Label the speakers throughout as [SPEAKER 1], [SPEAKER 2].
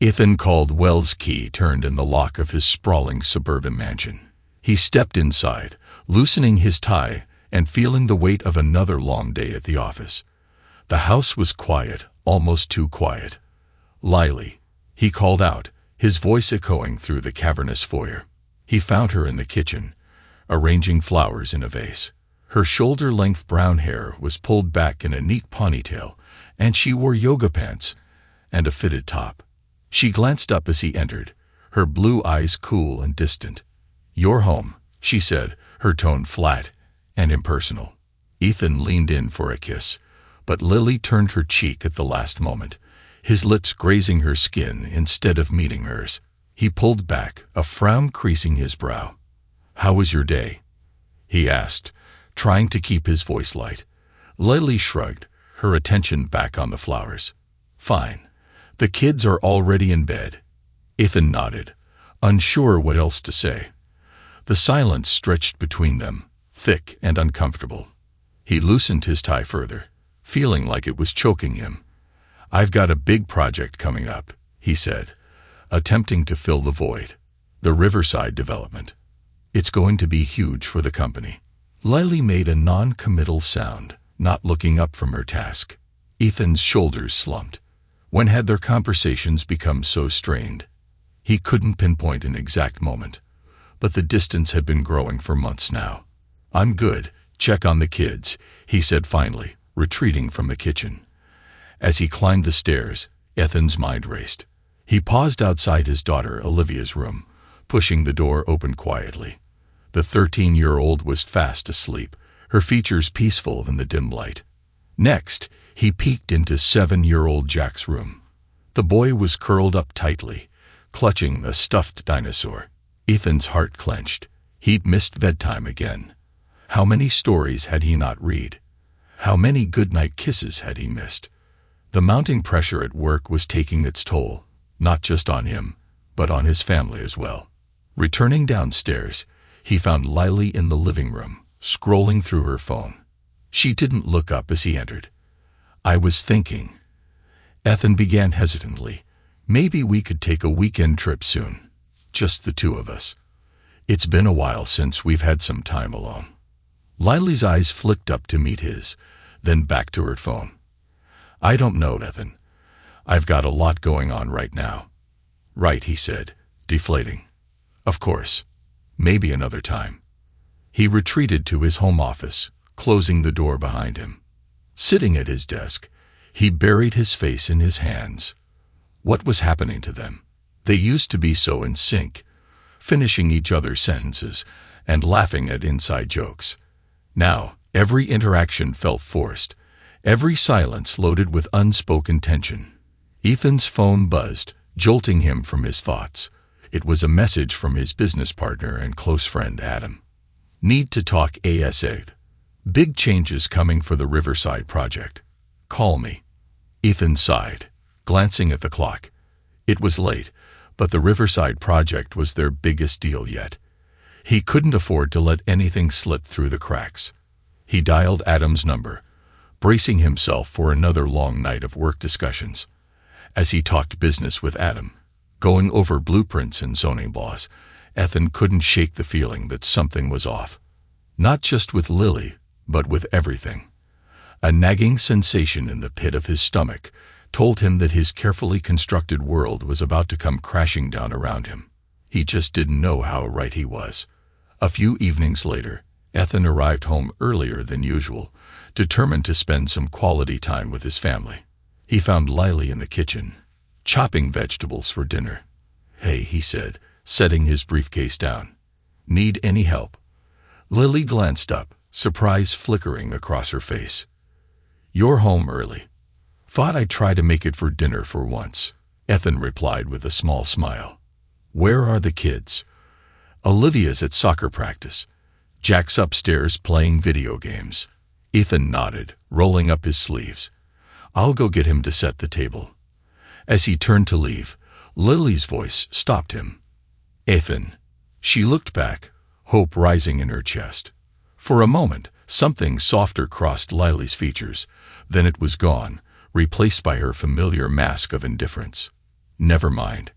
[SPEAKER 1] Ethan Caldwell's key turned in the lock of his sprawling suburban mansion. He stepped inside, loosening his tie and feeling the weight of another long day at the office. The house was quiet, almost too quiet. "Lily," he called out, his voice echoing through the cavernous foyer. He found her in the kitchen, arranging flowers in a vase. Her shoulder-length brown hair was pulled back in a neat ponytail, and she wore yoga pants and a fitted top. She glanced up as he entered, her blue eyes cool and distant. "You're home," she said, her tone flat and impersonal. Ethan leaned in for a kiss, but Lily turned her cheek at the last moment, his lips grazing her skin instead of meeting hers. He pulled back, a frown creasing his brow. "How was your day?" he asked, trying to keep his voice light. Lily shrugged, her attention back on the flowers. "Fine. The kids are already in bed." Ethan nodded, unsure what else to say. The silence stretched between them, thick and uncomfortable. He loosened his tie further, feeling like it was choking him. "I've got a big project coming up," he said, attempting to fill the void. "The Riverside development. It's going to be huge for the company." Lily made a non-committal sound, not looking up from her task. Ethan's shoulders slumped. When had their conversations become so strained? He couldn't pinpoint an exact moment, but the distance had been growing for months now. "I'm good. Check on the kids," he said finally, retreating from the kitchen. As he climbed the stairs, Ethan's mind raced. He paused outside his daughter Olivia's room, pushing the door open quietly. The 13-year-old was fast asleep, her features peaceful in the dim light. Next, he peeked into 7-year-old Jack's room. The boy was curled up tightly, clutching a stuffed dinosaur. Ethan's heart clenched. He'd missed bedtime again. How many stories had he not read? How many goodnight kisses had he missed? The mounting pressure at work was taking its toll, not just on him, but on his family as well. Returning downstairs, he found Lily in the living room, scrolling through her phone. She didn't look up as he entered. "I was thinking," Ethan began hesitantly, "maybe we could take a weekend trip soon. Just the two of us. It's been a while since we've had some time alone." Lily's eyes flicked up to meet his, then back to her phone. "I don't know, Ethan. I've got a lot going on right now." "Right," he said, deflating. "Of course. Maybe another time." He retreated to his home office, closing the door behind him. Sitting at his desk, he buried his face in his hands. What was happening to them? They used to be so in sync, finishing each other's sentences and laughing at inside jokes. Now, every interaction felt forced, every silence loaded with unspoken tension. Ethan's phone buzzed, jolting him from his thoughts. It was a message from his business partner and close friend Adam. "Need to talk ASAP. Big changes coming for the Riverside project. Call me." Ethan sighed, glancing at the clock. It was late, but the Riverside project was their biggest deal yet. He couldn't afford to let anything slip through the cracks. He dialed Adam's number, bracing himself for another long night of work discussions. As he talked business with Adam, going over blueprints and zoning laws, Ethan couldn't shake the feeling that something was off. Not just with Lily, but with everything. A nagging sensation in the pit of his stomach told him that his carefully constructed world was about to come crashing down around him. He just didn't know how right he was. A few evenings later, Ethan arrived home earlier than usual, determined to spend some quality time with his family. He found Lily in the kitchen, chopping vegetables for dinner. "Hey," he said, setting his briefcase down. "Need any help?" Lily glanced up, surprise flickering across her face. "You're home early. Thought I'd try to make it for dinner for once," Ethan replied with a small smile. "Where are the kids?" "Olivia's at soccer practice. Jack's upstairs playing video games." Ethan nodded, rolling up his sleeves. "I'll go get him to set the table." As he turned to leave, Lily's voice stopped him. "Ethan." She looked back, hope rising in her chest. For a moment, something softer crossed Lily's features, then it was gone, replaced by her familiar mask of indifference. Never mind.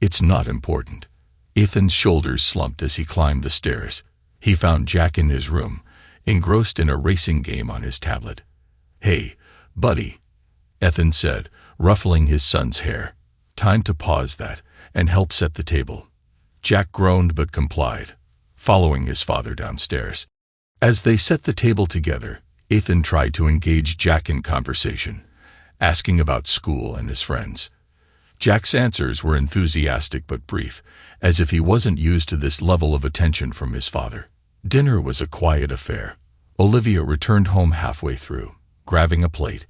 [SPEAKER 1] It's not important. Ethan's shoulders slumped as he climbed the stairs. He found Jack in his room, engrossed in a racing game on his tablet. "Hey, buddy," Ethan said, ruffling his son's hair. "Time to pause that and help set the table." Jack groaned but complied, following his father downstairs. As they set the table together, Ethan tried to engage Jack in conversation, asking about school and his friends. Jack's answers were enthusiastic but brief, as if he wasn't used to this level of attention from his father. Dinner was a quiet affair. Olivia returned home halfway through, grabbing a plate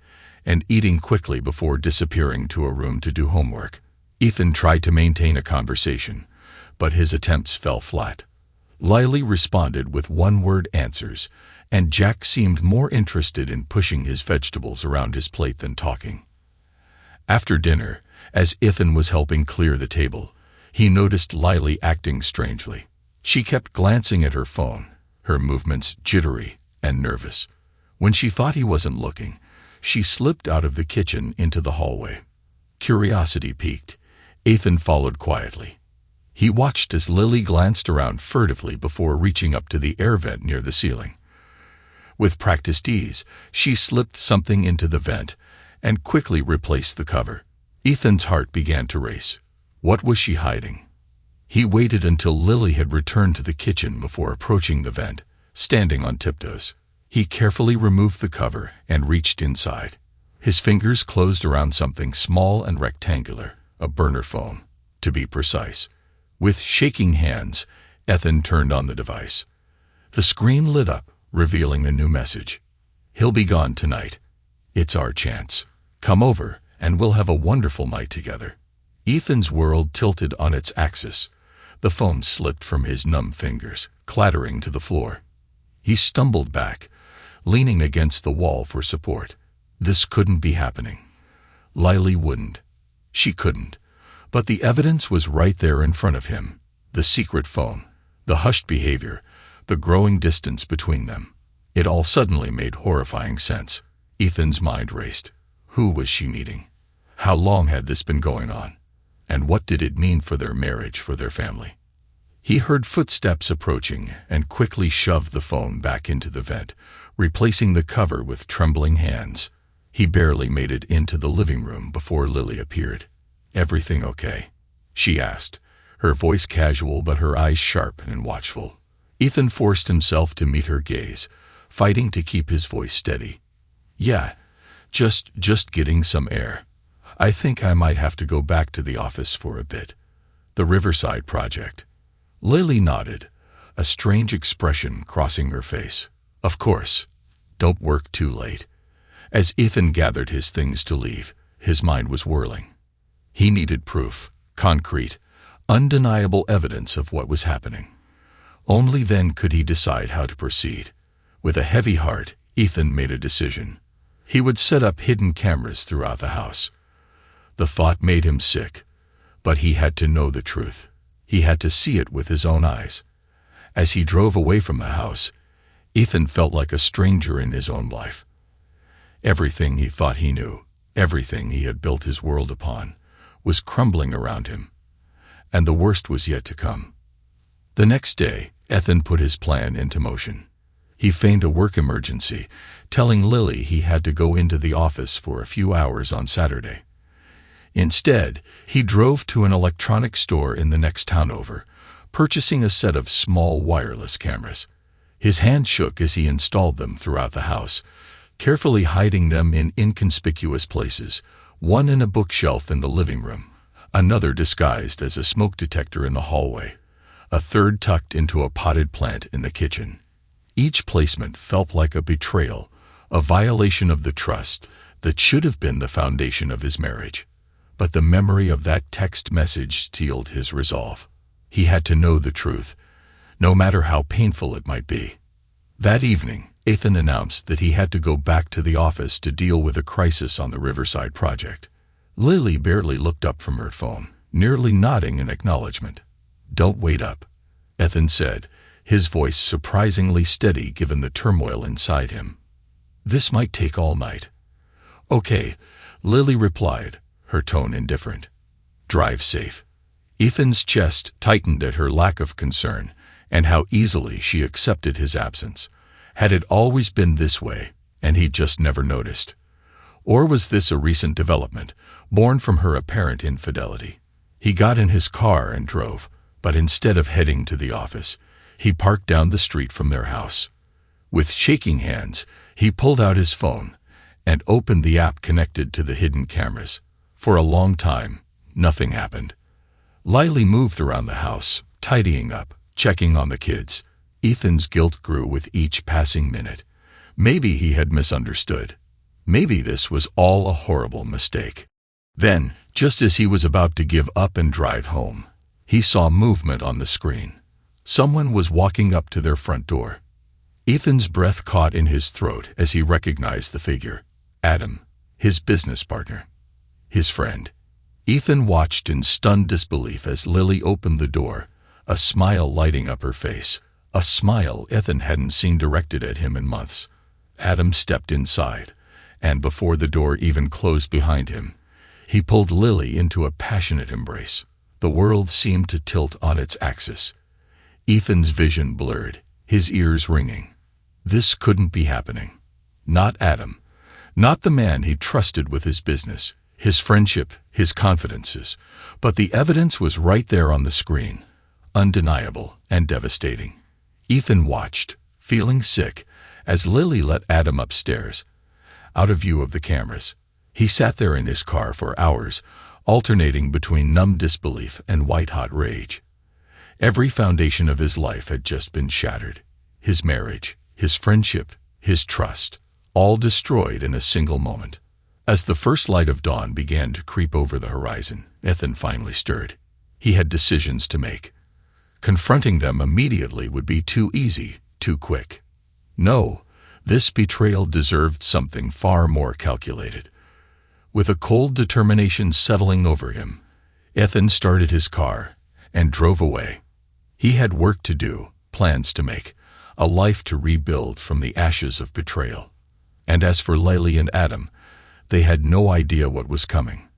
[SPEAKER 1] and eating quickly before disappearing to a room to do homework. Ethan tried to maintain a conversation, but his attempts fell flat. Lily responded with one-word answers, and Jack seemed more interested in pushing his vegetables around his plate than talking. After dinner, as Ethan was helping clear the table, he noticed Lily acting strangely. She kept glancing at her phone, her movements jittery and nervous. When she thought he wasn't looking, she slipped out of the kitchen into the hallway. Curiosity piqued. Ethan followed quietly. He watched as Lily glanced around furtively before reaching up to the air vent near the ceiling. With practiced ease, she slipped something into the vent and quickly replaced the cover. Ethan's heart began to race. What was she hiding? He waited until Lily had returned to the kitchen before approaching the vent, standing on tiptoes. He carefully removed the cover and reached inside. His fingers closed around something small and rectangular, a burner phone, to be precise. With shaking hands, Ethan turned on the device. The screen lit up, revealing a new message. "He'll be gone tonight. It's our chance. Come over, and we'll have a wonderful night together." Ethan's world tilted on its axis. The phone slipped from his numb fingers, clattering to the floor. He stumbled back, leaning against the wall for support. This couldn't be happening. Lily wouldn't. She couldn't. But the evidence was right there in front of him. The secret phone, the hushed behavior, the growing distance between them. It all suddenly made horrifying sense. Ethan's mind raced. Who was she meeting? How long had this been going on? And what did it mean for their marriage, for their family? He heard footsteps approaching and quickly shoved the phone back into the vent, replacing the cover with trembling hands. He barely made it into the living room before Lily appeared. "Everything okay?" she asked, her voice casual but her eyes sharp and watchful. Ethan forced himself to meet her gaze, fighting to keep his voice steady. "Yeah, just getting some air. I think I might have to go back to the office for a bit. The Riverside project." Lily nodded, a strange expression crossing her face. "Of course. Don't work too late." As Ethan gathered his things to leave, his mind was whirling. He needed proof, concrete, undeniable evidence of what was happening. Only then could he decide how to proceed. With a heavy heart, Ethan made a decision. He would set up hidden cameras throughout the house. The thought made him sick, but he had to know the truth. He had to see it with his own eyes. As he drove away from the house, Ethan felt like a stranger in his own life. Everything he thought he knew, everything he had built his world upon, was crumbling around him. And the worst was yet to come. The next day, Ethan put his plan into motion. He feigned a work emergency, telling Lily he had to go into the office for a few hours on Saturday. Instead, he drove to an electronics store in the next town over, purchasing a set of small wireless cameras. His hand shook as he installed them throughout the house, carefully hiding them in inconspicuous places, one in a bookshelf in the living room, another disguised as a smoke detector in the hallway, a third tucked into a potted plant in the kitchen. Each placement felt like a betrayal, a violation of the trust that should have been the foundation of his marriage. But the memory of that text message steeled his resolve. He had to know the truth, no matter how painful it might be. That evening, Ethan announced that he had to go back to the office to deal with a crisis on the Riverside project. Lily barely looked up from her phone, nearly nodding in acknowledgement. "Don't wait up," Ethan said, his voice surprisingly steady given the turmoil inside him. "This might take all night." "Okay," Lily replied, her tone indifferent. Drive safe. Ethan's chest tightened at her lack of concern and how easily she accepted his absence. Had it always been this way, and he'd just never noticed? Or was this a recent development, born from her apparent infidelity? He got in his car and drove, but instead of heading to the office, he parked down the street from their house. With shaking hands, he pulled out his phone and opened the app connected to the hidden cameras. For a long time, nothing happened. Lily moved around the house, tidying up, checking on the kids. Ethan's guilt grew with each passing minute. Maybe he had misunderstood. Maybe this was all a horrible mistake. Then, just as he was about to give up and drive home, he saw movement on the screen. Someone was walking up to their front door. Ethan's breath caught in his throat as he recognized the figure. Adam, his business partner, his friend. Ethan watched in stunned disbelief as Lily opened the door, a smile lighting up her face, a smile Ethan hadn't seen directed at him in months. Adam stepped inside, and before the door even closed behind him, he pulled Lily into a passionate embrace. The world seemed to tilt on its axis. Ethan's vision blurred, his ears ringing. This couldn't be happening. Not Adam. Not the man he trusted with his business, his friendship, his confidences. But the evidence was right there on the screen, undeniable and devastating. Ethan watched, feeling sick, as Lily let Adam upstairs, out of view of the cameras. He sat there in his car for hours, alternating between numb disbelief and white-hot rage. Every foundation of his life had just been shattered. His marriage, his friendship, his trust, all destroyed in a single moment. As the first light of dawn began to creep over the horizon, Ethan finally stirred. He had decisions to make. Confronting them immediately would be too easy, too quick. No, this betrayal deserved something far more calculated. With a cold determination settling over him, Ethan started his car and drove away. He had work to do, plans to make, a life to rebuild from the ashes of betrayal. And as for Lily and Adam, they had no idea what was coming.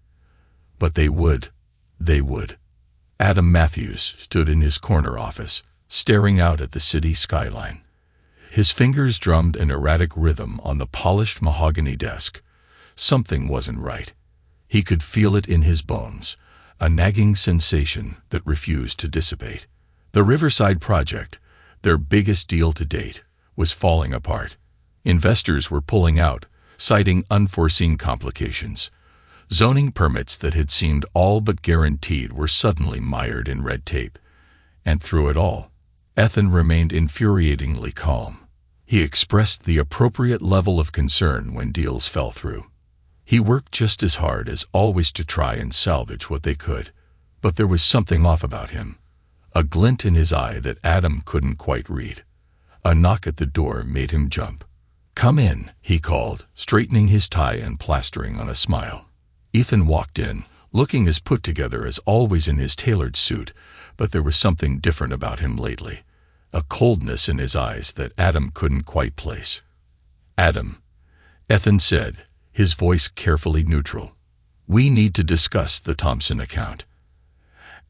[SPEAKER 1] But they would. Adam Matthews stood in his corner office, staring out at the city skyline. His fingers drummed an erratic rhythm on the polished mahogany desk. Something wasn't right. He could feel it in his bones, a nagging sensation that refused to dissipate. The Riverside project, their biggest deal to date, was falling apart. Investors were pulling out, citing unforeseen complications. Zoning permits that had seemed all but guaranteed were suddenly mired in red tape. And through it all, Ethan remained infuriatingly calm. He expressed the appropriate level of concern when deals fell through. He worked just as hard as always to try and salvage what they could. But there was something off about him. A glint in his eye that Adam couldn't quite read. A knock at the door made him jump. "Come in," he called, straightening his tie and plastering on a smile. Ethan walked in, looking as put together as always in his tailored suit, but there was something different about him lately. A coldness in his eyes that Adam couldn't quite place. "Adam," Ethan said, his voice carefully neutral. "We need to discuss the Thompson account."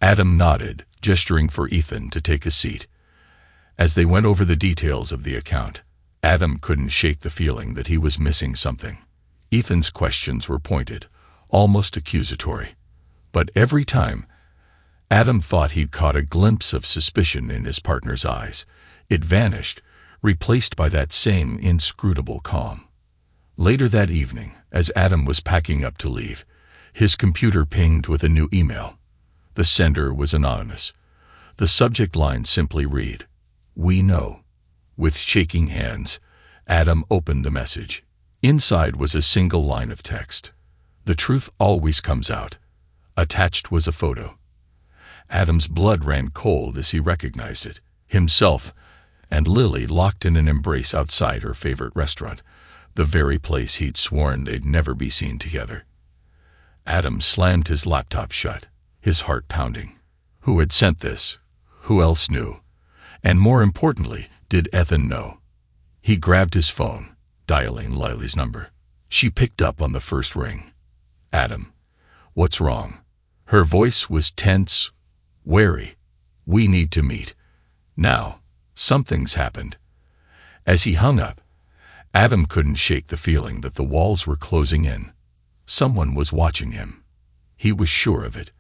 [SPEAKER 1] Adam nodded, gesturing for Ethan to take a seat. As they went over the details of the account, Adam couldn't shake the feeling that he was missing something. Ethan's questions were pointed, almost accusatory. But every time, Adam thought he'd caught a glimpse of suspicion in his partner's eyes. It vanished, replaced by that same inscrutable calm. Later that evening, as Adam was packing up to leave, his computer pinged with a new email. The sender was anonymous. The subject line simply read, "We know." With shaking hands, Adam opened the message. Inside was a single line of text. "The truth always comes out." Attached was a photo. Adam's blood ran cold as he recognized it. Himself and Lily locked in an embrace outside her favorite restaurant, the very place he'd sworn they'd never be seen together. Adam slammed his laptop shut, his heart pounding. Who had sent this? Who else knew? And more importantly, did Ethan know? He grabbed his phone, dialing Lily's number. She picked up on the first ring. "Adam, what's wrong?" Her voice was tense, wary. "We need to meet. Now. Something's happened." As he hung up, Adam couldn't shake the feeling that the walls were closing in. Someone was watching him. He was sure of it.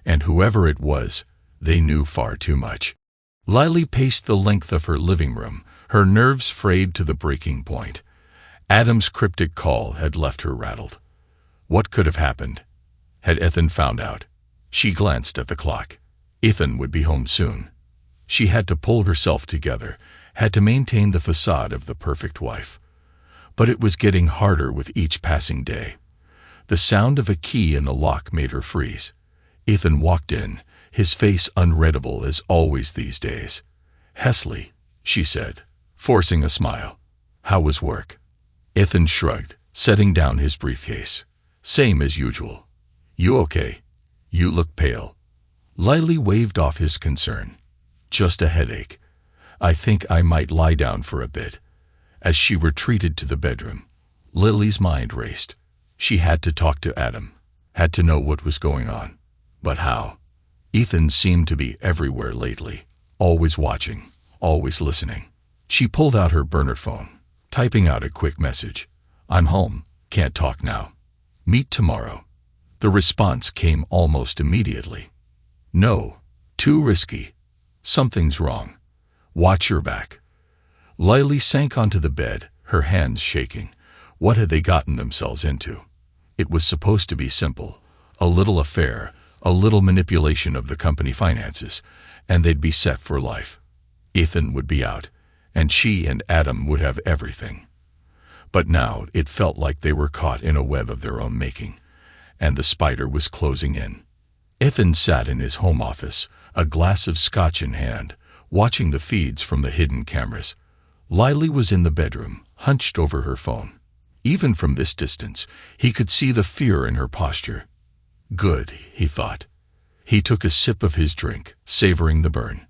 [SPEAKER 1] And whoever it was, they knew far too much. Lily paced the length of her living room, her nerves frayed to the breaking point. Adam's cryptic call had left her rattled. What could have happened? Had Ethan found out? She glanced at the clock. Ethan would be home soon. She had to pull herself together, had to maintain the facade of the perfect wife. But it was getting harder with each passing day. The sound of a key in the lock made her freeze. Ethan walked in, his face unreadable as always these days. "Hesley," she said, forcing a smile. "How was work?" Ethan shrugged, setting down his briefcase. "Same as usual." "You okay? You look pale." Lily waved off his concern. "Just a headache. I think I might lie down for a bit." As she retreated to the bedroom, Lily's mind raced. She had to talk to Adam, had to know what was going on. But how? Ethan seemed to be everywhere lately, always watching, always listening. She pulled out her burner phone, typing out a quick message. "I'm home, can't talk now. Meet tomorrow." The response came almost immediately. "No, too risky. Something's wrong. Watch your back." Lily sank onto the bed, her hands shaking. What had they gotten themselves into? It was supposed to be simple. A little affair, a little manipulation of the company finances, and they'd be set for life. Ethan would be out, and she and Adam would have everything. But now it felt like they were caught in a web of their own making, and the spider was closing in. Ethan sat in his home office, a glass of scotch in hand, watching the feeds from the hidden cameras. Lily was in the bedroom, hunched over her phone. Even from this distance, he could see the fear in her posture. Good, he thought. He took a sip of his drink, savoring the burn.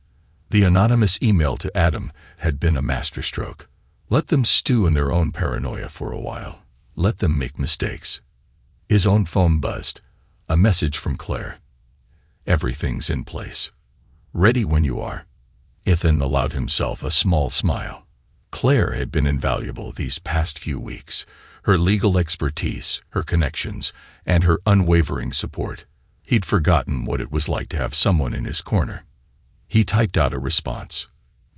[SPEAKER 1] The anonymous email to Adam had been a masterstroke. Let them stew in their own paranoia for a while. Let them make mistakes. His own phone buzzed. A message from Claire. "Everything's in place. Ready when you are." Ethan allowed himself a small smile. Claire had been invaluable these past few weeks. Her legal expertise, her connections, and her unwavering support. He'd forgotten what it was like to have someone in his corner. He typed out a response.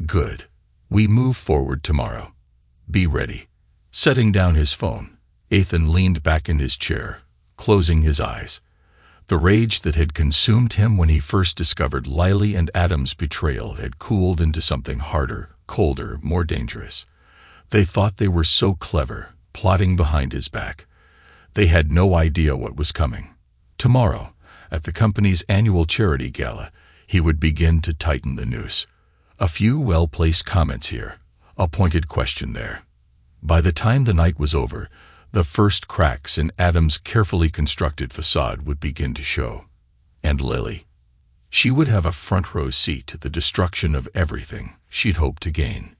[SPEAKER 1] "Good. We move forward tomorrow. Be ready." Setting down his phone, Ethan leaned back in his chair, closing his eyes. The rage that had consumed him when he first discovered Lily and Adam's betrayal had cooled into something harder, colder, more dangerous. They thought they were so clever, plotting behind his back. They had no idea what was coming. Tomorrow, at the company's annual charity gala, he would begin to tighten the noose. A few well-placed comments here, a pointed question there. By the time the night was over, the first cracks in Adam's carefully constructed facade would begin to show. And Lily. She would have a front-row seat to the destruction of everything she'd hoped to gain.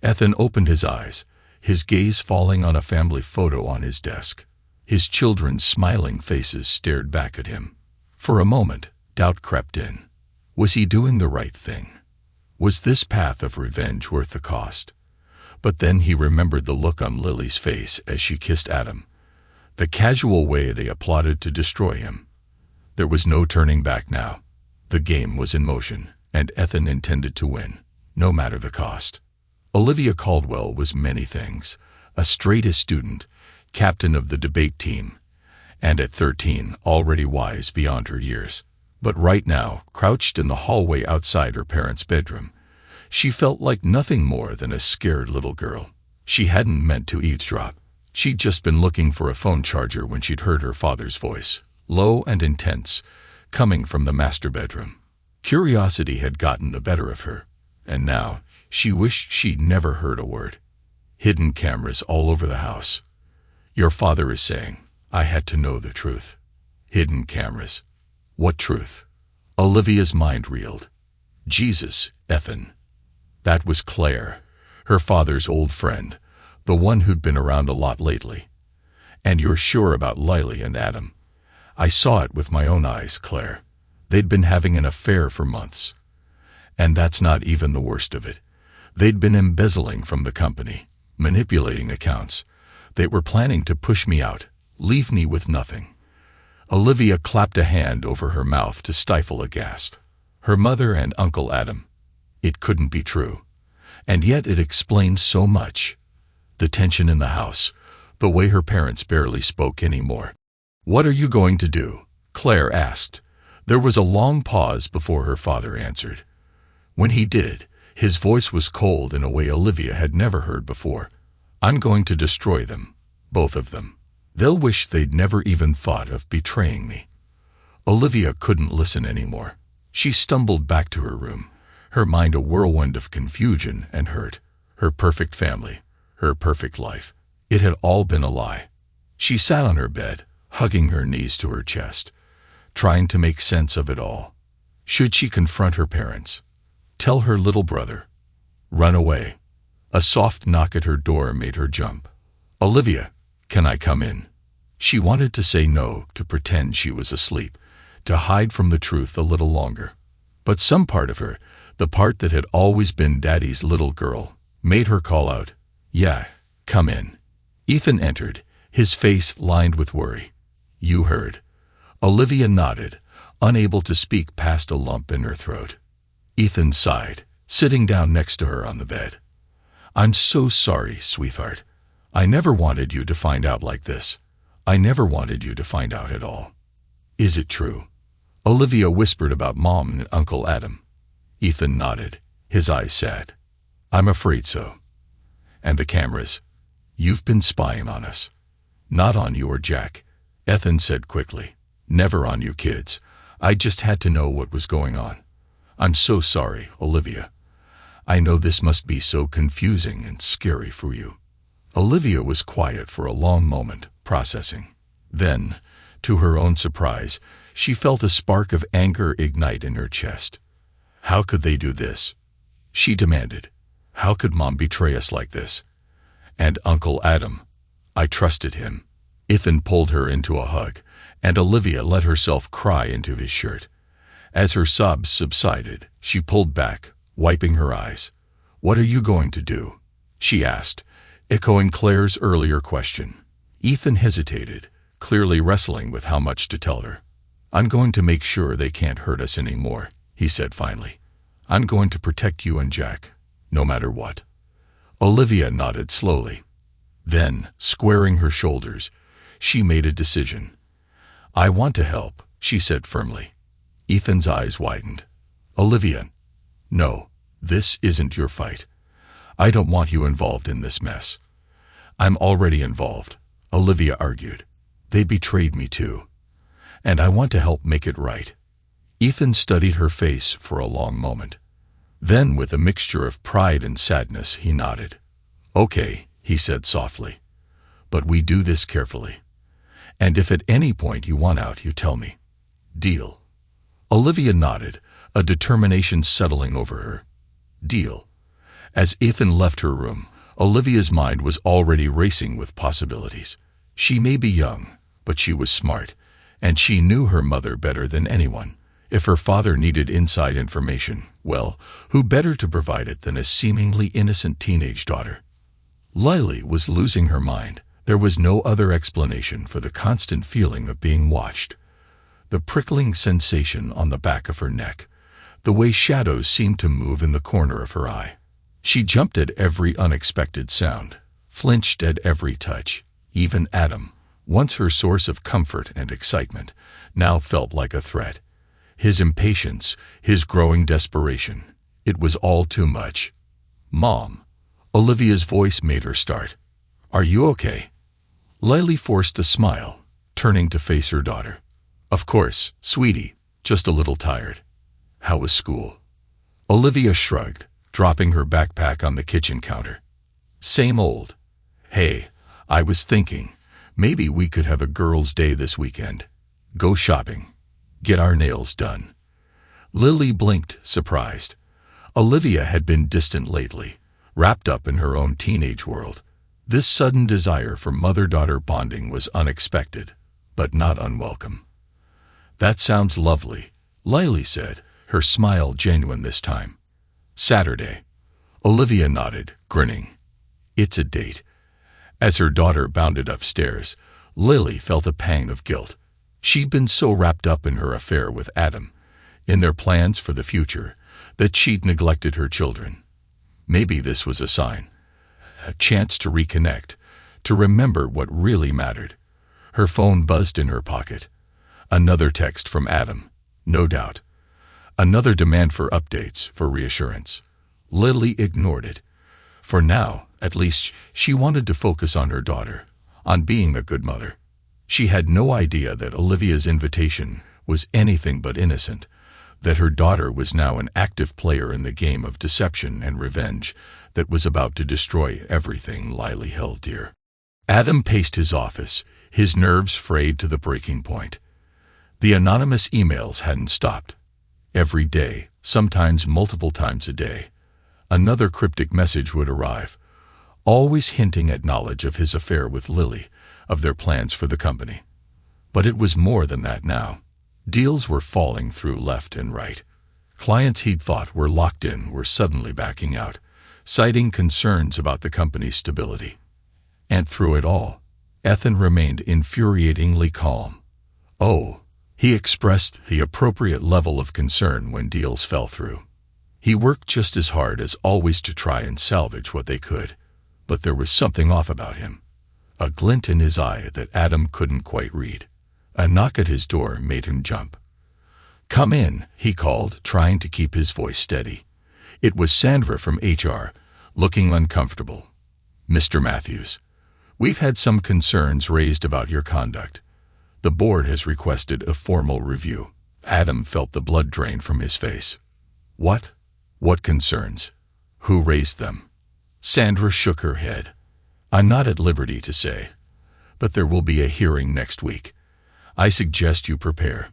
[SPEAKER 1] Ethan opened his eyes, his gaze falling on a family photo on his desk. His children's smiling faces stared back at him. For a moment, doubt crept in. Was he doing the right thing? Was this path of revenge worth the cost? But then he remembered the look on Lily's face as she kissed Adam, the casual way they applauded to destroy him. There was no turning back now. The game was in motion, and Ethan intended to win, no matter the cost. Olivia Caldwell was many things: a straight-A student, captain of the debate team, and at 13 already wise beyond her years. But right now, crouched in the hallway outside her parents' bedroom, she felt like nothing more than a scared little girl. She hadn't meant to eavesdrop. She'd just been looking for a phone charger when she'd heard her father's voice, low and intense, coming from the master bedroom. Curiosity had gotten the better of her, and now she wished she'd never heard a word. Hidden cameras all over the house. Your father is saying, I had to know the truth. Hidden cameras. What truth? Olivia's mind reeled. Jesus, Ethan. That was Claire, her father's old friend, the one who'd been around a lot lately. And you're sure about Lily and Adam? I saw it with my own eyes, Claire. They'd been having an affair for months. And that's not even the worst of it. They'd been embezzling from the company, manipulating accounts. They were planning to push me out, leave me with nothing. Olivia clapped a hand over her mouth to stifle a gasp. Her mother and Uncle Adam. It couldn't be true. And yet it explained so much. The tension in the house, the way her parents barely spoke anymore. "What are you going to do?" Claire asked. There was a long pause before her father answered. When he did, his voice was cold in a way Olivia had never heard before. "I'm going to destroy them, both of them. They'll wish they'd never even thought of betraying me." Olivia couldn't listen anymore. She stumbled back to her room, her mind a whirlwind of confusion and hurt. Her perfect family, her perfect life. It had all been a lie. She sat on her bed, hugging her knees to her chest, trying to make sense of it all. Should she confront her parents? Tell her little brother? Run away? A soft knock at her door made her jump. "Olivia, can I come in?" She wanted to say no, to pretend she was asleep, to hide from the truth a little longer. But some part of her, the part that had always been Daddy's little girl, made her call out, "Yeah, come in." Ethan entered, his face lined with worry. "You heard." Olivia nodded, unable to speak past a lump in her throat. Ethan sighed, sitting down next to her on the bed. "I'm so sorry, sweetheart. I never wanted you to find out like this. I never wanted you to find out at all." "Is it true?" Olivia whispered about Mom and Uncle Adam. Ethan nodded, his eyes sad. "I'm afraid so." "And the cameras? You've been spying on us." "Not on you or Jack," Ethan said quickly. "Never on you kids. I just had to know what was going on." "I'm so sorry, Olivia. I know this must be so confusing and scary for you." Olivia was quiet for a long moment, processing. Then, to her own surprise, she felt a spark of anger ignite in her chest. "How could they do this?" she demanded. "How could Mom betray us like this? And Uncle Adam, I trusted him." Ethan pulled her into a hug, and Olivia let herself cry into his shirt. As her sobs subsided, she pulled back, wiping her eyes. "What are you going to do?" she asked, echoing Claire's earlier question. Ethan hesitated, clearly wrestling with how much to tell her. "I'm going to make sure they can't hurt us anymore," he said finally. "I'm going to protect you and Jack, no matter what." Olivia nodded slowly. Then, squaring her shoulders, she made a decision. "I want to help," she said firmly. Ethan's eyes widened. "Olivia, no, this isn't your fight. I don't want you involved in this mess." "I'm already involved," Olivia argued. "They betrayed me too. And I want to help make it right." Ethan studied her face for a long moment. Then, with a mixture of pride and sadness, he nodded. "Okay," he said softly. "But we do this carefully. And if at any point you want out, you tell me. Deal?" Olivia nodded, a determination settling over her. "Deal." As Ethan left her room, Olivia's mind was already racing with possibilities. She may be young, but she was smart, and she knew her mother better than anyone. If her father needed inside information, well, who better to provide it than a seemingly innocent teenage daughter? Lily was losing her mind. There was no other explanation for the constant feeling of being watched. The prickling sensation on the back of her neck, the way shadows seemed to move in the corner of her eye. She jumped at every unexpected sound, flinched at every touch. Even Adam, once her source of comfort and excitement, now felt like a threat. His impatience, his growing desperation, it was all too much. "Mom," Olivia's voice made her start. "Are you okay?" Lily forced a smile, turning to face her daughter. "Of course, sweetie, just a little tired." "How was school?" Olivia shrugged, dropping her backpack on the kitchen counter. "Same old. Hey, I was thinking, maybe we could have a girls' day this weekend. Go shopping. Get our nails done." Lily blinked, surprised. Olivia had been distant lately, wrapped up in her own teenage world. This sudden desire for mother-daughter bonding was unexpected, but not unwelcome. That sounds lovely, Lily said, her smile genuine this time. Saturday. Olivia nodded, grinning. It's a date. As her daughter bounded upstairs, Lily felt a pang of guilt. She'd been so wrapped up in her affair with Adam, in their plans for the future, that she'd neglected her children. Maybe this was a sign, a chance to reconnect, to remember what really mattered. Her phone buzzed in her pocket. Another text from Adam, no doubt. Another demand for updates, for reassurance. Lily ignored it. For now, at least, she wanted to focus on her daughter, on being a good mother. She had no idea that Olivia's invitation was anything but innocent, that her daughter was now an active player in the game of deception and revenge that was about to destroy everything Lily held dear. Adam paced his office, his nerves frayed to the breaking point. The anonymous emails hadn't stopped. Every day, sometimes multiple times a day, another cryptic message would arrive, always hinting at knowledge of his affair with Lily, of their plans for the company. But it was more than that now. Deals were falling through left and right. Clients he'd thought were locked in were suddenly backing out, citing concerns about the company's stability. And through it all, Ethan remained infuriatingly calm. Oh, he expressed the appropriate level of concern when deals fell through. He worked just as hard as always to try and salvage what they could, but there was something off about him. A glint in his eye that Adam couldn't quite read. A knock at his door made him jump. "Come in," he called, trying to keep his voice steady. It was Sandra from HR, looking uncomfortable. "Mr. Matthews, we've had some concerns raised about your conduct. The board has requested a formal review." Adam felt the blood drain from his face. "What? What concerns? Who raised them?" Sandra shook her head. "I'm not at liberty to say, but there will be a hearing next week. I suggest you prepare."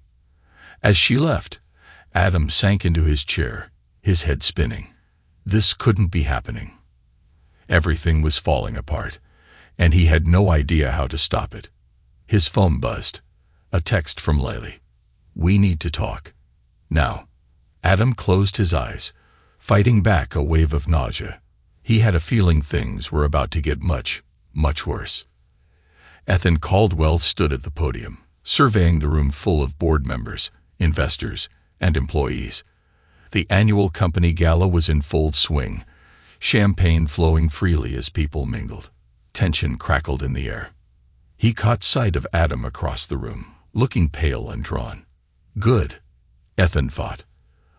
[SPEAKER 1] As she left, Adam sank into his chair, his head spinning. This couldn't be happening. Everything was falling apart, and he had no idea how to stop it. His phone buzzed. A text from Lily. "We need to talk. Now." Adam closed his eyes, fighting back a wave of nausea. He had a feeling things were about to get much, much worse. Ethan Caldwell stood at the podium, surveying the room full of board members, investors, and employees. The annual company gala was in full swing, champagne flowing freely as people mingled. Tension crackled in the air. He caught sight of Adam across the room, looking pale and drawn. "Good," Ethan thought.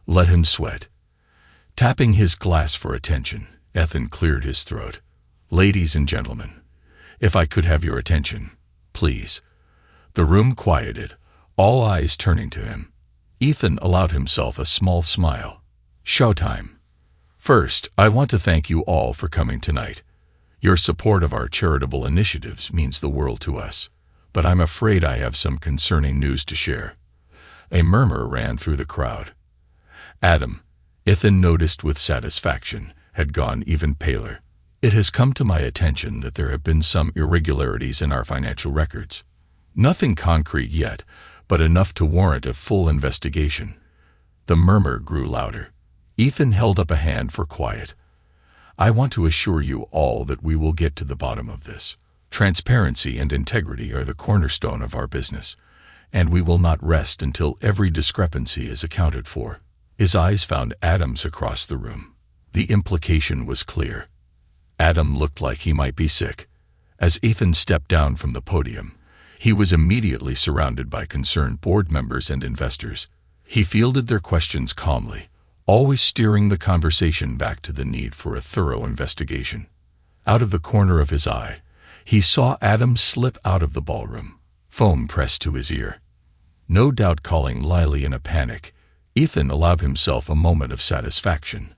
[SPEAKER 1] "Let him sweat." Tapping his glass for attention, Ethan cleared his throat. "Ladies and gentlemen, if I could have your attention, please." The room quieted, all eyes turning to him. Ethan allowed himself a small smile. "Showtime. First, I want to thank you all for coming tonight. Your support of our charitable initiatives means the world to us, but I'm afraid I have some concerning news to share." A murmur ran through the crowd. Adam, Ethan noticed with satisfaction, had gone even paler. "It has come to my attention that there have been some irregularities in our financial records. Nothing concrete yet, but enough to warrant a full investigation." The murmur grew louder. Ethan held up a hand for quiet. "I want to assure you all that we will get to the bottom of this. Transparency and integrity are the cornerstone of our business, and we will not rest until every discrepancy is accounted for." His eyes found Adam's across the room. The implication was clear. Adam looked like he might be sick. As Ethan stepped down from the podium, he was immediately surrounded by concerned board members and investors. He fielded their questions calmly, always steering the conversation back to the need for a thorough investigation. Out of the corner of his eye, he saw Adam slip out of the ballroom, phone pressed to his ear. No doubt calling Lily in a panic, Ethan allowed himself a moment of satisfaction.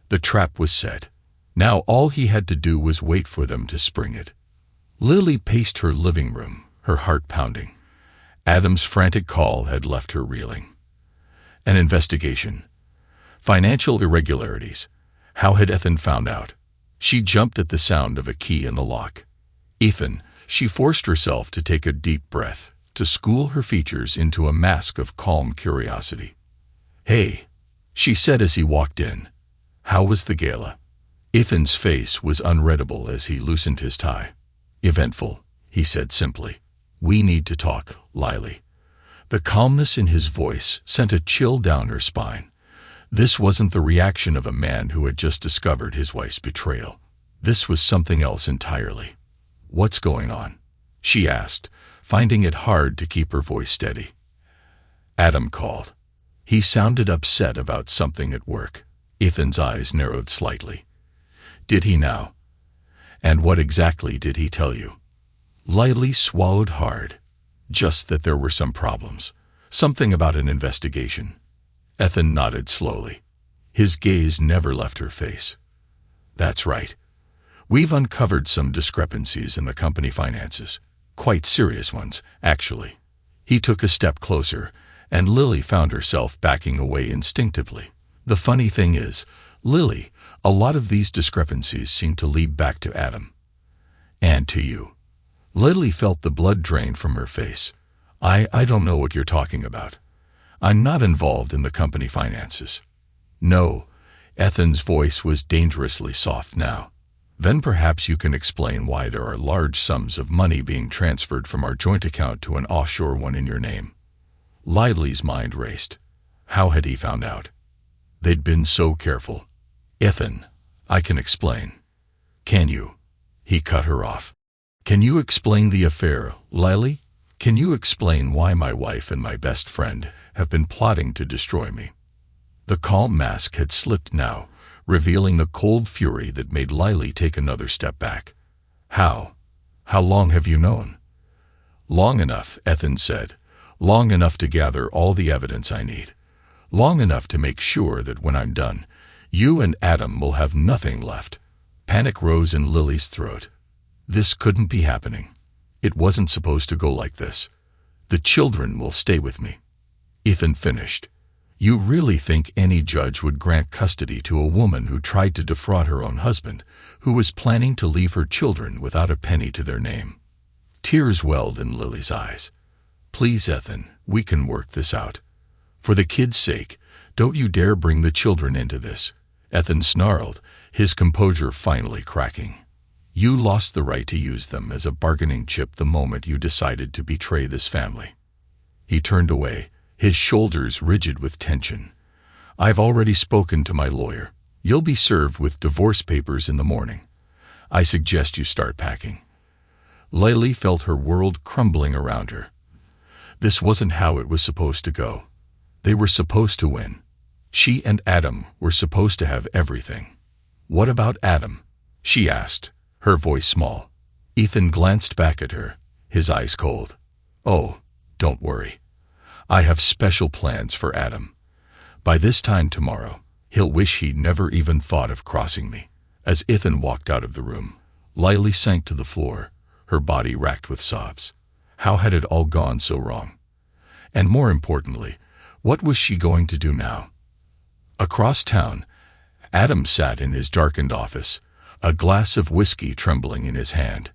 [SPEAKER 1] The trap was set. Now all he had to do was wait for them to spring it. Lily paced her living room, her heart pounding. Adam's frantic call had left her reeling. An investigation. Financial irregularities. How had Ethan found out? She jumped at the sound of a key in the lock. "Ethan," she forced herself to take a deep breath. to school her features into a mask of calm curiosity. "Hey," she said as he walked in. "How was the gala?" Ethan's face was unreadable as he loosened his tie. "Eventful," he said simply. "We need to talk, Lily." The calmness in his voice sent a chill down her spine. This wasn't the reaction of a man who had just discovered his wife's betrayal. This was something else entirely. "What's going on?" she asked, finding it hard to keep her voice steady. Adam called. He sounded upset about something at work. Ethan's eyes narrowed slightly. "Did he now? And what exactly did he tell you?" Lily swallowed hard. "Just that there were some problems. Something about an investigation." Ethan nodded slowly. His gaze never left her face. "That's right. We've uncovered some discrepancies in the company finances. Quite serious ones, actually." He took a step closer, and Lily found herself backing away instinctively. "The funny thing is, Lily, a lot of these discrepancies seem to lead back to Adam. And to you." Lily felt the blood drain from her face. I don't know what you're talking about. I'm not involved in the company finances." "No." Ethan's voice was dangerously soft now. "Then perhaps you can explain why there are large sums of money being transferred from our joint account to an offshore one in your name." Lily's mind raced. How had he found out? They'd been so careful. "Ethan, I can explain." "Can you?" He cut her off. "Can you explain the affair, Lily? Can you explain why my wife and my best friend have been plotting to destroy me?" The calm mask had slipped now, revealing the cold fury that made Lily take another step back. How long have you known?" "Long enough," Ethan said. "Long enough to gather all the evidence I need. Long enough to make sure that when I'm done, you and Adam will have nothing left." Panic rose in Lily's throat. This couldn't be happening. It wasn't supposed to go like this. "The children will stay with me." Ethan finished. "You really think any judge would grant custody to a woman who tried to defraud her own husband, who was planning to leave her children without a penny to their name?" Tears welled in Lily's eyes. "Please, Ethan, we can work this out. For the kids' sake, don't you dare bring the children into this." Ethan snarled, his composure finally cracking. "You lost the right to use them as a bargaining chip the moment you decided to betray this family." He turned away, his shoulders rigid with tension. "I've already spoken to my lawyer. You'll be served with divorce papers in the morning. I suggest you start packing." Lily felt her world crumbling around her. This wasn't how it was supposed to go. They were supposed to win. She and Adam were supposed to have everything. "What about Adam?" she asked, her voice small. Ethan glanced back at her, his eyes cold. "Oh, don't worry. I have special plans for Adam. By this time tomorrow, he'll wish he'd never even thought of crossing me." As Ethan walked out of the room, Lily sank to the floor, her body racked with sobs. How had it all gone so wrong? And more importantly, what was she going to do now? Across town, Adam sat in his darkened office, a glass of whiskey trembling in his hand.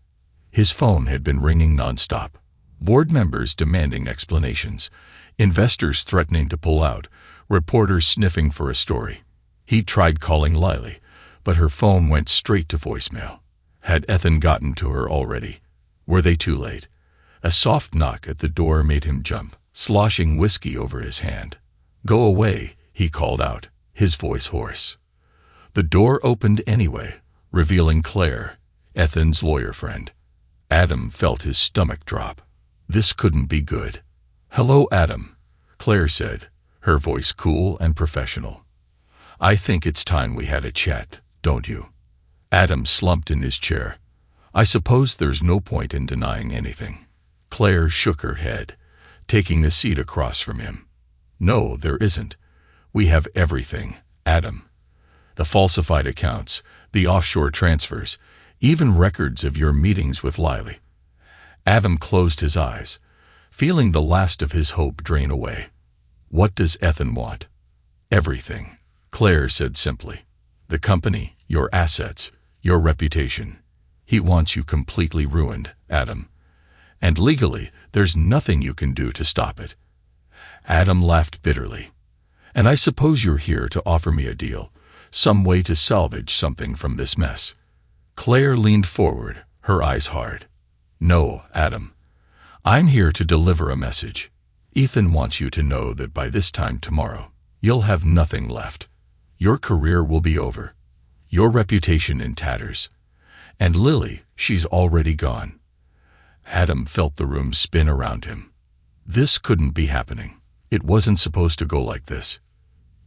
[SPEAKER 1] His phone had been ringing nonstop. Board members demanding explanations, investors threatening to pull out, reporters sniffing for a story. He tried calling Lily, but her phone went straight to voicemail. Had Ethan gotten to her already? Were they too late? A soft knock at the door made him jump, sloshing whiskey over his hand. "Go away," he called out, his voice hoarse. The door opened anyway, revealing Claire, Ethan's lawyer friend. Adam felt his stomach drop. This couldn't be good. "Hello, Adam," Claire said, her voice cool and professional. "I think it's time we had a chat, don't you?" Adam slumped in his chair. "I suppose there's no point in denying anything." Claire shook her head, taking the seat across from him. "No, there isn't. We have everything, Adam. The falsified accounts, the offshore transfers, even records of your meetings with Lily." Adam closed his eyes, feeling the last of his hope drain away. "What does Ethan want?" "Everything," Claire said simply. "The company, your assets, your reputation. He wants you completely ruined, Adam. And legally, there's nothing you can do to stop it. Adam laughed bitterly. And I suppose you're here to offer me a deal, some way to salvage something from this mess. Claire leaned forward, her eyes hard. No, Adam. I'm here to deliver a message. Ethan wants you to know that by this time tomorrow, you'll have nothing left. Your career will be over. Your reputation in tatters. And Lily, she's already gone. Adam felt the room spin around him. This couldn't be happening. It wasn't supposed to go like this.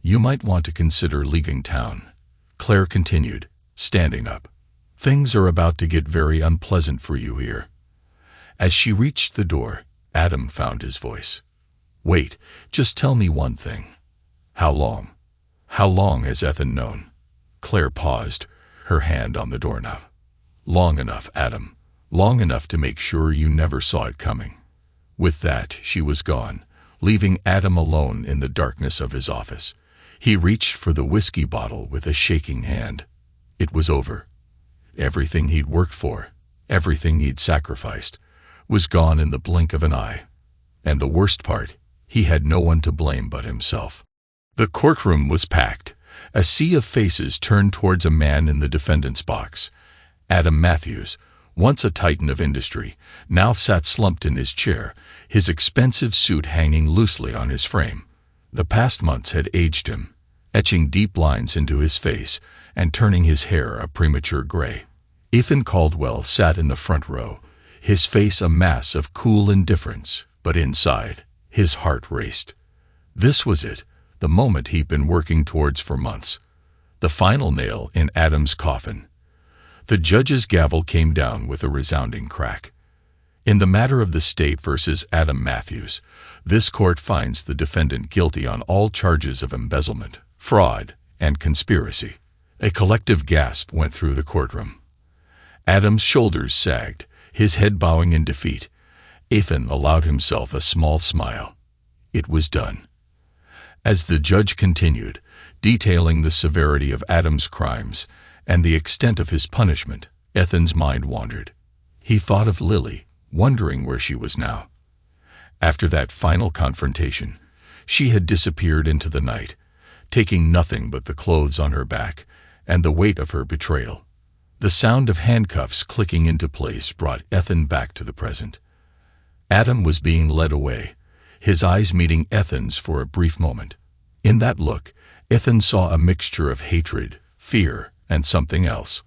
[SPEAKER 1] You might want to consider leaving town, Claire continued, standing up. Things are about to get very unpleasant for you here. As she reached the door, Adam found his voice. Wait, just tell me one thing. How long? How long has Ethan known? Claire paused, her hand on the doorknob. Long enough, Adam. Long enough to make sure you never saw it coming. With that, she was gone, leaving Adam alone in the darkness of his office. He reached for the whiskey bottle with a shaking hand. It was over. Everything he'd worked for, everything he'd sacrificed, was gone in the blink of an eye. And the worst part, he had no one to blame but himself. The courtroom was packed. A sea of faces turned towards a man in the defendant's box. Adam Matthews, once a titan of industry, now sat slumped in his chair, his expensive suit hanging loosely on his frame. The past months had aged him, etching deep lines into his face and turning his hair a premature gray. Ethan Caldwell sat in the front row, his face a mass of cool indifference, but inside, his heart raced. This was it, the moment he'd been working towards for months. The final nail in Adam's coffin. The judge's gavel came down with a resounding crack. In the matter of the state versus Adam Matthews, this court finds the defendant guilty on all charges of embezzlement, fraud, and conspiracy. A collective gasp went through the courtroom. Adam's shoulders sagged, his head bowing in defeat. Ethan allowed himself a small smile. It was done. As the judge continued, detailing the severity of Adam's crimes and the extent of his punishment, Ethan's mind wandered. He thought of Lily, wondering where she was now. After that final confrontation, she had disappeared into the night, taking nothing but the clothes on her back and the weight of her betrayal. The sound of handcuffs clicking into place brought Ethan back to the present. Adam was being led away, his eyes meeting Ethan's for a brief moment. In that look, Ethan saw a mixture of hatred, fear, and something else.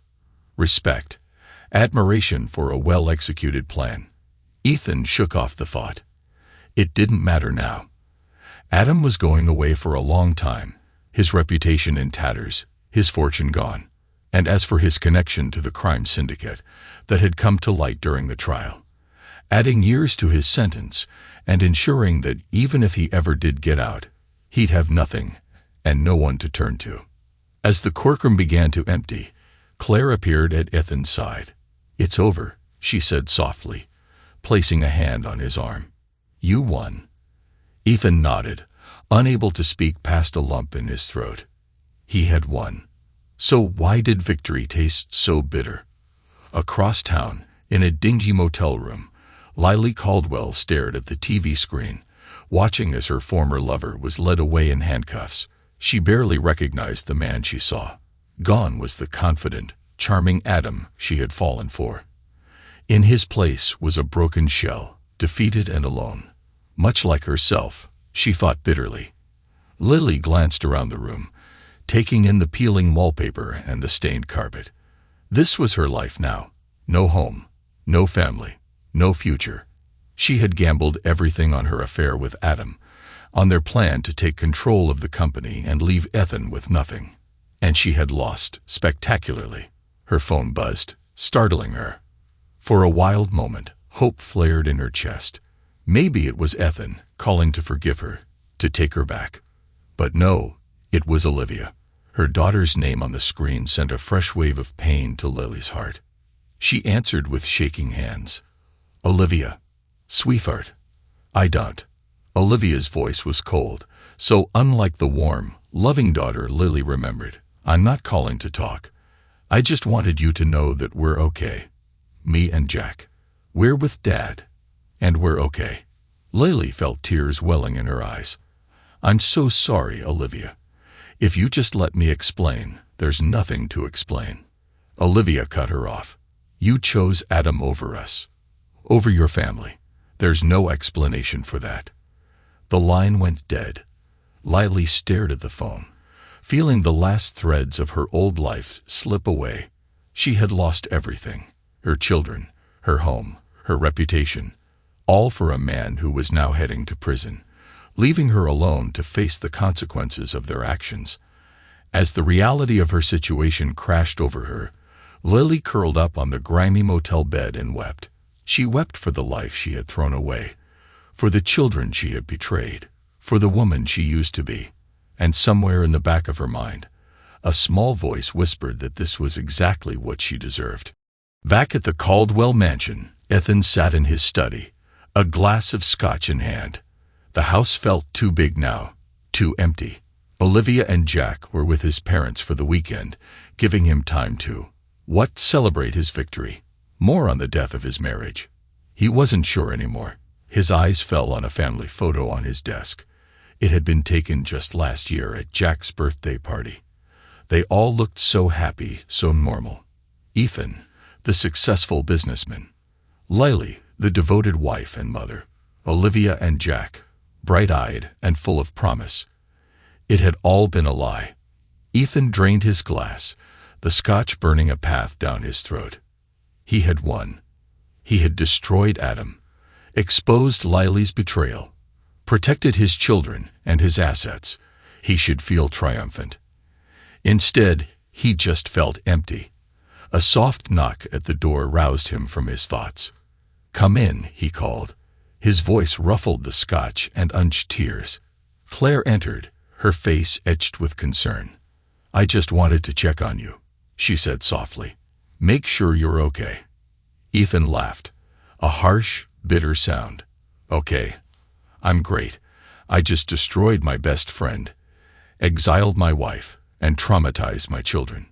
[SPEAKER 1] Respect. Admiration for a well-executed plan. Ethan shook off the thought. It didn't matter now. Adam was going away for a long time, his reputation in tatters, his fortune gone. And as for his connection to the crime syndicate that had come to light during the trial, adding years to his sentence and ensuring that even if he ever did get out, he'd have nothing and no one to turn to. As the courtroom began to empty, Claire appeared at Ethan's side. It's over, she said softly, placing a hand on his arm. You won. Ethan nodded, unable to speak past a lump in his throat. He had won. So why did victory taste so bitter? Across town, in a dingy motel room, Lily Caldwell stared at the TV screen, watching as her former lover was led away in handcuffs. She barely recognized the man she saw. Gone was the confident, charming Adam she had fallen for. In his place was a broken shell, defeated and alone. Much like herself, she thought bitterly. Lily glanced around the room, taking in the peeling wallpaper and the stained carpet. This was her life now. No home, no family, no future. She had gambled everything on her affair with Adam, on their plan to take control of the company and leave Ethan with nothing. And she had lost, spectacularly. Her phone buzzed, startling her. For a wild moment, hope flared in her chest. Maybe it was Ethan, calling to forgive her, to take her back. But no, it was Olivia. Her daughter's name on the screen sent a fresh wave of pain to Lily's heart. She answered with shaking hands. Olivia. Sweetheart. I don't. Olivia's voice was cold, so unlike the warm, loving daughter Lily remembered. I'm not calling to talk. I just wanted you to know that we're okay. Me and Jack. We're with Dad. And we're okay. Lily felt tears welling in her eyes. I'm so sorry, Olivia. If you just let me explain, there's nothing to explain. Olivia cut her off. You chose Adam over us. Over your family. There's no explanation for that. The line went dead. Lily stared at the phone, feeling the last threads of her old life slip away. She had lost everything. Her children, her home, her reputation. All for a man who was now heading to prison, leaving her alone to face the consequences of their actions. As the reality of her situation crashed over her, Lily curled up on the grimy motel bed and wept. She wept for the life she had thrown away, for the children she had betrayed, for the woman she used to be. And somewhere in the back of her mind, a small voice whispered that this was exactly what she deserved. Back at the Caldwell mansion, Ethan sat in his study, a glass of scotch in hand. The house felt too big now, too empty. Olivia and Jack were with his parents for the weekend, giving him time to celebrate his victory. More on the death of his marriage. He wasn't sure anymore. His eyes fell on a family photo on his desk. It had been taken just last year at Jack's birthday party. They all looked so happy, so normal. Ethan, the successful businessman. Lily, the devoted wife and mother. Olivia and Jack, bright-eyed and full of promise. It had all been a lie. Ethan drained his glass, the scotch burning a path down his throat. He had won. He had destroyed Adam, exposed Lily's betrayal, protected his children and his assets. He should feel triumphant. Instead, he just felt empty. A soft knock at the door roused him from his thoughts. "Come in," he called. His voice ruffled the scotch and unched tears. Claire entered, her face etched with concern. "I just wanted to check on you," she said softly. "Make sure you're okay." Ethan laughed, a harsh, bitter sound. "Okay. I'm great. I just destroyed my best friend, exiled my wife, and traumatized my children.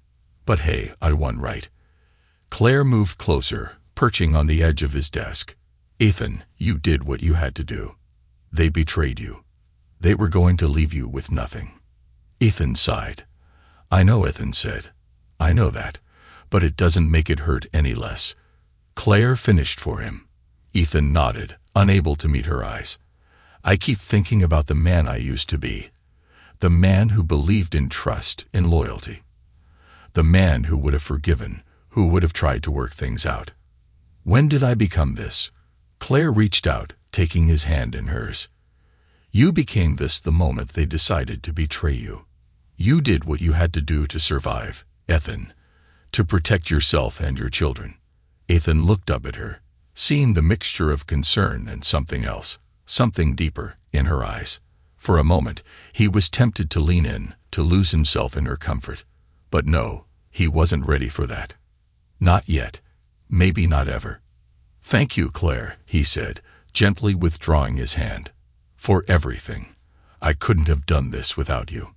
[SPEAKER 1] But hey, I won, right?" Claire moved closer, perching on the edge of his desk. "Ethan, you did what you had to do. They betrayed you. They were going to leave you with nothing." Ethan sighed. "I know," Ethan said. "I know that, but it doesn't make it hurt any less." Claire finished for him. Ethan nodded, unable to meet her eyes. "I keep thinking about the man I used to be. The man who believed in trust, in loyalty. The man who would have forgiven, who would have tried to work things out. When did I become this?" Claire reached out, taking his hand in hers. "You became this the moment they decided to betray you. You did what you had to do to survive, Ethan, to protect yourself and your children." Ethan looked up at her, seeing the mixture of concern and something else, something deeper, in her eyes. For a moment, he was tempted to lean in, to lose himself in her comfort. But no, he wasn't ready for that. Not yet. Maybe not ever. "Thank you, Claire," he said, gently withdrawing his hand. "For everything. I couldn't have done this without you."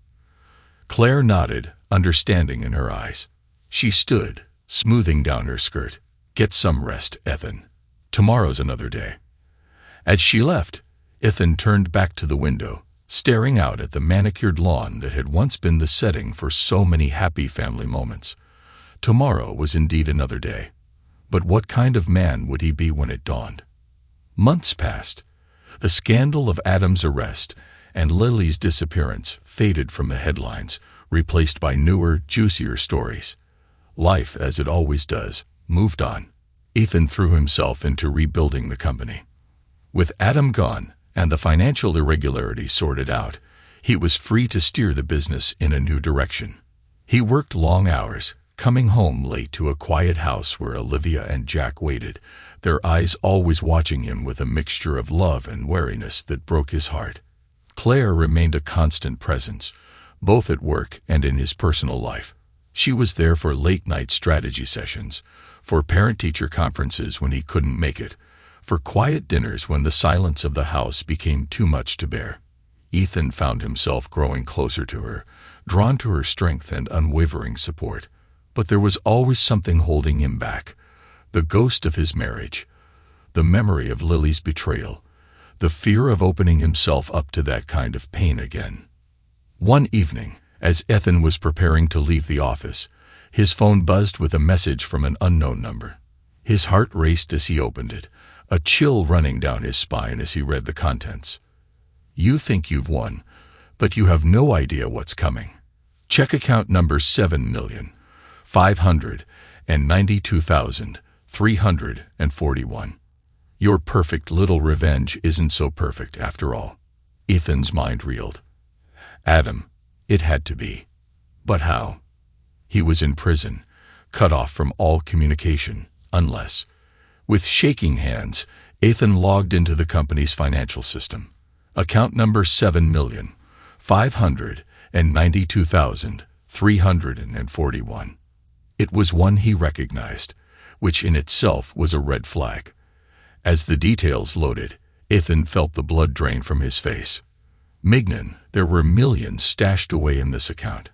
[SPEAKER 1] Claire nodded, understanding in her eyes. She stood, smoothing down her skirt. "Get some rest, Ethan. Tomorrow's another day." As she left, Ethan turned back to the window, staring out at the manicured lawn that had once been the setting for so many happy family moments. Tomorrow was indeed another day. But what kind of man would he be when it dawned? Months passed. The scandal of Adam's arrest and Lily's disappearance faded from the headlines, replaced by newer, juicier stories. Life, as it always does, moved on. Ethan threw himself into rebuilding the company. With Adam gone and the financial irregularities sorted out, he was free to steer the business in a new direction. He worked long hours, coming home late to a quiet house where Olivia and Jack waited, their eyes always watching him with a mixture of love and wariness that broke his heart. Claire remained a constant presence, both at work and in his personal life. She was there for late-night strategy sessions, for parent-teacher conferences when he couldn't make it, for quiet dinners when the silence of the house became too much to bear. Ethan found himself growing closer to her, drawn to her strength and unwavering support. But there was always something holding him back, the ghost of his marriage, the memory of Lily's betrayal, the fear of opening himself up to that kind of pain again. One evening, as Ethan was preparing to leave the office, his phone buzzed with a message from an unknown number. His heart raced as he opened it, a chill running down his spine as he read the contents. "You think you've won, but you have no idea what's coming. Check account number 7,592,341. Your perfect little revenge isn't so perfect after all." Ethan's mind reeled. Adam, it had to be. But how? He was in prison, cut off from all communication, unless... With shaking hands, Ethan logged into the company's financial system. Account number 7,592,341. It was one he recognized, which in itself was a red flag. As the details loaded, Ethan felt the blood drain from his face. Mignon, there were millions stashed away in this account,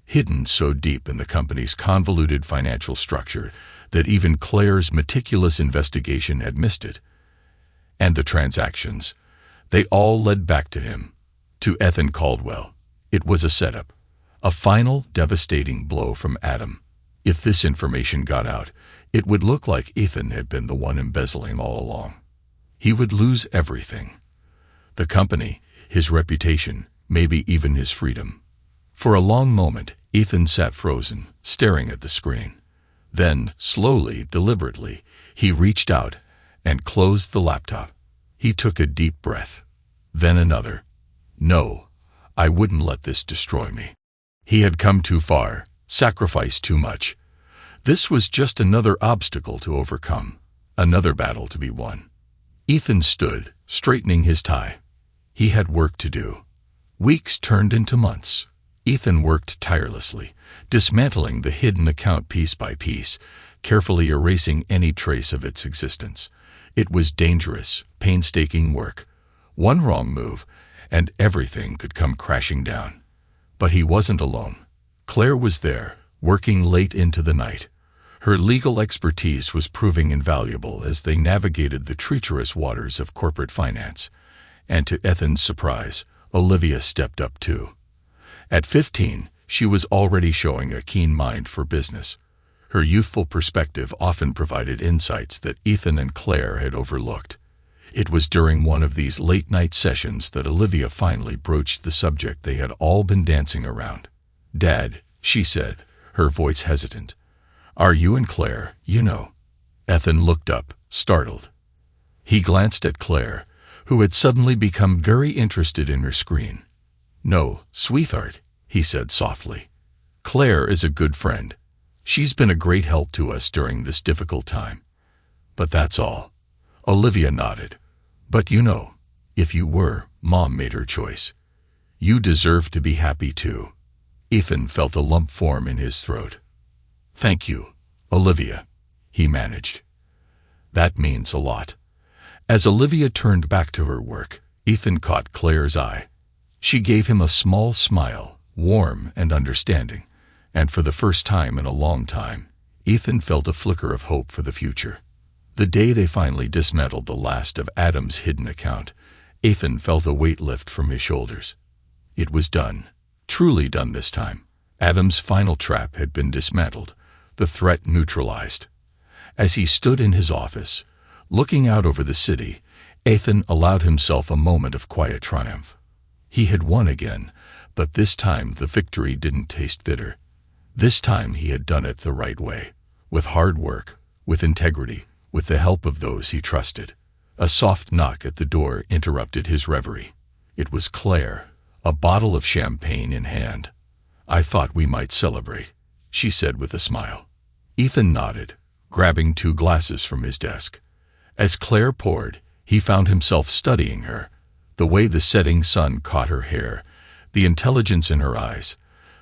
[SPEAKER 1] hidden so deep in the company's convoluted financial structure that even Claire's meticulous investigation had missed it. And the transactions, they all led back to him, to Ethan Caldwell. It was a setup, a final devastating blow from Adam. If this information got out, it would look like Ethan had been the one embezzling all along. He would lose everything. The company, his reputation, maybe even his freedom. For a long moment, Ethan sat frozen, staring at the screen. Then, slowly, deliberately, he reached out and closed the laptop. He took a deep breath. Then another. No, I wouldn't let this destroy me. He had come too far, sacrificed too much. This was just another obstacle to overcome, another battle to be won. Ethan stood, straightening his tie. He had work to do. Weeks turned into months. Ethan worked tirelessly, dismantling the hidden account piece by piece, carefully erasing any trace of its existence. It was dangerous, painstaking work. One wrong move, and everything could come crashing down. But he wasn't alone. Claire was there, working late into the night. Her legal expertise was proving invaluable as they navigated the treacherous waters of corporate finance. And to Ethan's surprise, Olivia stepped up too. At 15, she was already showing a keen mind for business. Her youthful perspective often provided insights that Ethan and Claire had overlooked. It was during one of these late-night sessions that Olivia finally broached the subject they had all been dancing around. "Dad," she said, her voice hesitant, "are you and Claire, you know?" Ethan looked up, startled. He glanced at Claire, who had suddenly become very interested in her screen. "No, sweetheart," he said softly. "Claire is a good friend. She's been a great help to us during this difficult time. But that's all." Olivia nodded. "But you know, if you were, Mom made her choice. You deserve to be happy too." Ethan felt a lump form in his throat. "Thank you, Olivia," he managed. "That means a lot." As Olivia turned back to her work, Ethan caught Claire's eye. She gave him a small smile, warm and understanding, and for the first time in a long time, Ethan felt a flicker of hope for the future. The day they finally dismantled the last of Adam's hidden account, Ethan felt a weight lift from his shoulders. It was done, truly done this time. Adam's final trap had been dismantled, the threat neutralized. As he stood in his office, looking out over the city, Ethan allowed himself a moment of quiet triumph. He had won again, but this time the victory didn't taste bitter. This time he had done it the right way, with hard work, with integrity, with the help of those he trusted. A soft knock at the door interrupted his reverie. It was Claire, a bottle of champagne in hand. "I thought we might celebrate," she said with a smile. Ethan nodded, grabbing 2 glasses from his desk. As Claire poured, he found himself studying her, the way the setting sun caught her hair, the intelligence in her eyes,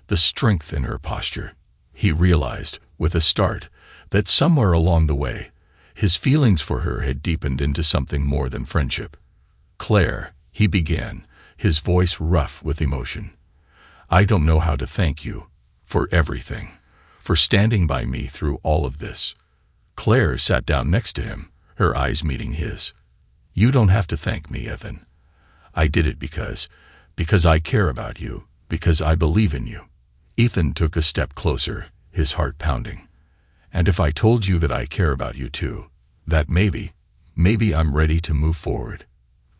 [SPEAKER 1] the strength in her posture. He realized, with a start, that somewhere along the way, his feelings for her had deepened into something more than friendship. "Claire," he began, his voice rough with emotion, "I don't know how to thank you for everything, for standing by me through all of this." Claire sat down next to him, her eyes meeting his. "You don't have to thank me, Ethan. I did it because I care about you, because I believe in you." Ethan took a step closer, his heart pounding. "And if I told you that I care about you too, that maybe I'm ready to move forward."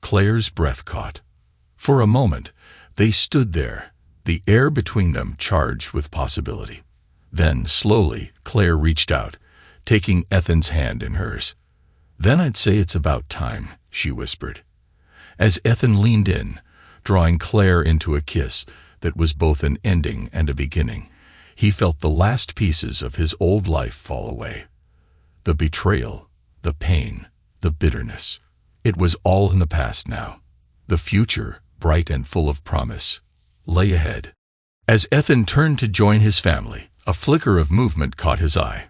[SPEAKER 1] Claire's breath caught. For a moment, they stood there, the air between them charged with possibility. Then, slowly, Claire reached out, taking Ethan's hand in hers. "Then I'd say it's about time," she whispered. As Ethan leaned in, drawing Claire into a kiss that was both an ending and a beginning, he felt the last pieces of his old life fall away. The betrayal, the pain, the bitterness. It was all in the past now. The future, bright and full of promise, lay ahead. As Ethan turned to join his family, a flicker of movement caught his eye.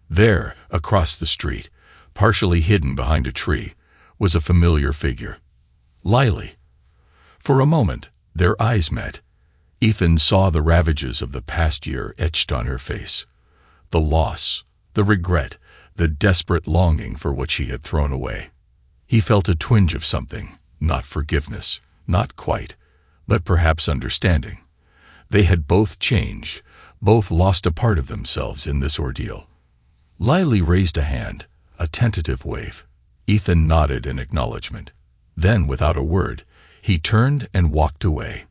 [SPEAKER 1] There, across the street, partially hidden behind a tree, was a familiar figure. Lily. For a moment, their eyes met. Ethan saw the ravages of the past year etched on her face. The loss, the regret, the desperate longing for what she had thrown away. He felt a twinge of something, not forgiveness, not quite, but perhaps understanding. They had both changed, both lost a part of themselves in this ordeal. Lily raised a hand, a tentative wave. Ethan nodded in acknowledgement. Then, without a word, he turned and walked away.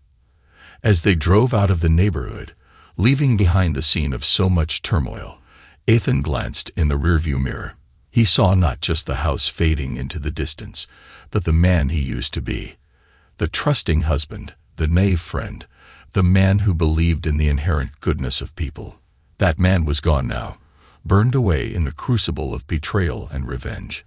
[SPEAKER 1] As they drove out of the neighborhood, leaving behind the scene of so much turmoil, Ethan glanced in the rearview mirror. He saw not just the house fading into the distance, but the man he used to be. The trusting husband, the naive friend, the man who believed in the inherent goodness of people. That man was gone now, burned away in the crucible of betrayal and revenge.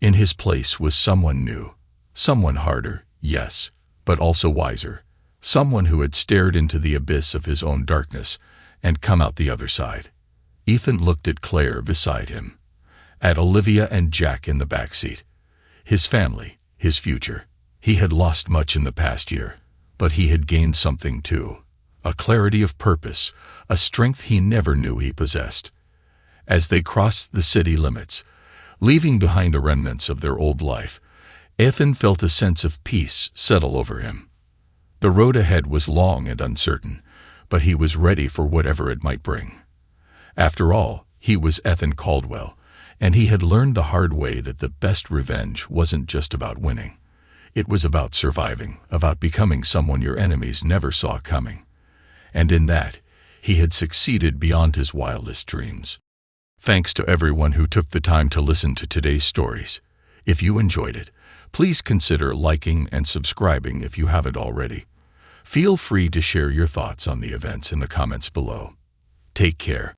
[SPEAKER 1] In his place was someone new, someone harder, yes, but also wiser, someone who had stared into the abyss of his own darkness and come out the other side. Ethan looked at Claire beside him, at Olivia and Jack in the backseat. His family, his future. He had lost much in the past year, but he had gained something too. A clarity of purpose, a strength he never knew he possessed. As they crossed the city limits, leaving behind the remnants of their old life, Ethan felt a sense of peace settle over him. The road ahead was long and uncertain, but he was ready for whatever it might bring. After all, he was Ethan Caldwell, and he had learned the hard way that the best revenge wasn't just about winning. It was about surviving, about becoming someone your enemies never saw coming. And in that, he had succeeded beyond his wildest dreams. Thanks to everyone who took the time to listen to today's stories. If you enjoyed it, please consider liking and subscribing if you haven't already. Feel free to share your thoughts on the events in the comments below. Take care.